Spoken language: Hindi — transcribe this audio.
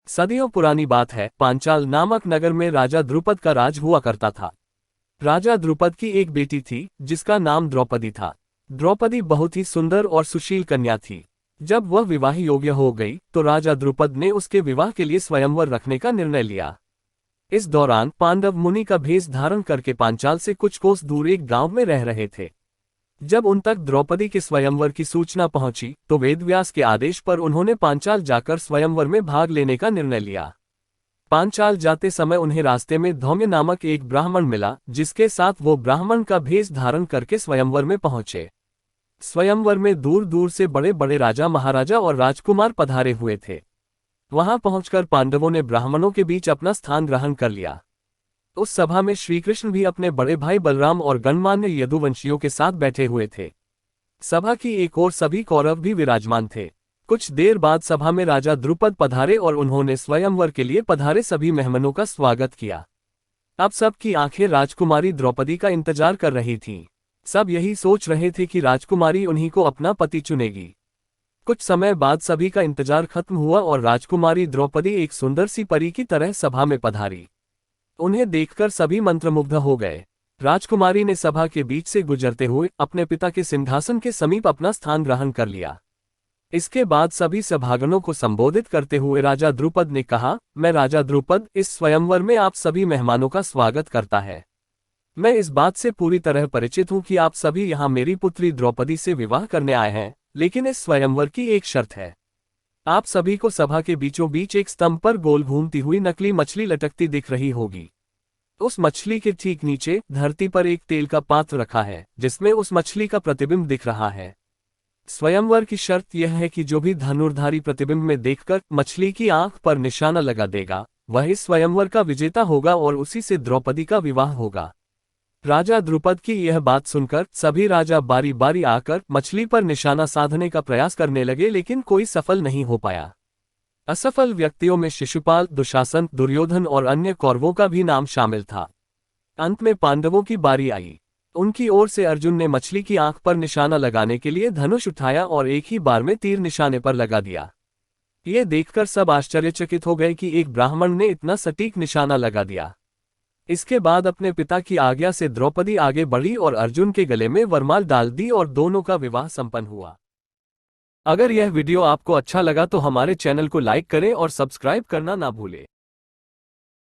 सदियों पुरानी बात है, पांचाल नामक नगर में राजा द्रुपद का राज हुआ करता था। राजा द्रुपद की एक बेटी थी जिसका नाम द्रौपदी था। द्रौपदी बहुत ही सुंदर और सुशील कन्या थी। जब वह विवाह योग्य हो गई तो राजा द्रुपद ने उसके विवाह के लिए स्वयंवर रखने का निर्णय लिया। इस दौरान पांडव मुनि का भेष धारण करके पांचाल से कुछ कोस दूर एक गांव में रह रहे थे। जब उन तक द्रौपदी के स्वयंवर की सूचना पहुंची तो वेदव्यास के आदेश पर उन्होंने पांचाल जाकर स्वयंवर में भाग लेने का निर्णय लिया। पांचाल जाते समय उन्हें रास्ते में धौम्य नामक एक ब्राह्मण मिला, जिसके साथ वो ब्राह्मण का भेष धारण करके स्वयंवर में पहुंचे। स्वयंवर में दूर दूर से बड़े बड़े राजा महाराजा और राजकुमार पधारे हुए थे। वहां पहुंचकर पांडवों ने ब्राह्मणों के बीच अपना स्थान ग्रहण कर लिया। उस सभा में श्रीकृष्ण भी अपने बड़े भाई बलराम और गणमान्य यदुवंशियों के साथ बैठे हुए थे। सभा की एक ओर सभी कौरव भी विराजमान थे। कुछ देर बाद सभा में राजा द्रुपद पधारे और उन्होंने स्वयंवर के लिए पधारे सभी मेहमानों का स्वागत किया। अब सबकी आंखें राजकुमारी द्रौपदी का इंतजार कर रही थीं। सब यही सोच रहे थे कि राजकुमारी उन्हीं को अपना पति चुनेगी। कुछ समय बाद सभी का इंतजार खत्म हुआ और राजकुमारी द्रौपदी एक सुंदर सी परी की तरह सभा में पधारी। उन्हें देखकर सभी मंत्रमुग्ध हो गए। राजकुमारी ने सभा के बीच से गुजरते हुए अपने पिता के सिंहासन के समीप अपना स्थान ग्रहण कर लिया। इसके बाद सभी सभागणों को संबोधित करते हुए राजा द्रुपद ने कहा, मैं राजा द्रुपद इस स्वयंवर में आप सभी मेहमानों का स्वागत करता है। मैं इस बात से पूरी तरह परिचित हूं कि आप सभी यहाँ मेरी पुत्री द्रौपदी से विवाह करने आए हैं, लेकिन इस स्वयंवर की एक शर्त है। आप सभी को सभा के बीचों बीच एक स्तंभ पर गोल घूमती हुई नकली मछली लटकती दिख रही होगी। उस मछली के ठीक नीचे धरती पर एक तेल का पात्र रखा है, जिसमें उस मछली का प्रतिबिंब दिख रहा है। स्वयंवर की शर्त यह है कि जो भी धनुर्धारी प्रतिबिंब में देखकर मछली की आंख पर निशाना लगा देगा, वह इस स्वयंवर का विजेता होगा और उसी से द्रौपदी का विवाह होगा। राजा द्रुपद की यह बात सुनकर सभी राजा बारी बारी आकर मछली पर निशाना साधने का प्रयास करने लगे, लेकिन कोई सफल नहीं हो पाया। असफल व्यक्तियों में शिशुपाल, दुशासन, दुर्योधन और अन्य कौरवों का भी नाम शामिल था। अंत में पांडवों की बारी आई। उनकी ओर से अर्जुन ने मछली की आंख पर निशाना लगाने के लिए धनुष उठाया और एक ही बार में तीर निशाने पर लगा दिया। ये देखकर सब आश्चर्यचकित हो गए कि एक ब्राह्मण ने इतना सटीक निशाना लगा दिया। इसके बाद अपने पिता की आज्ञा से द्रौपदी आगे बढ़ी और अर्जुन के गले में वरमाल डाल दी और दोनों का विवाह संपन्न हुआ। अगर यह वीडियो आपको अच्छा लगा तो हमारे चैनल को लाइक करें और सब्सक्राइब करना ना भूलें।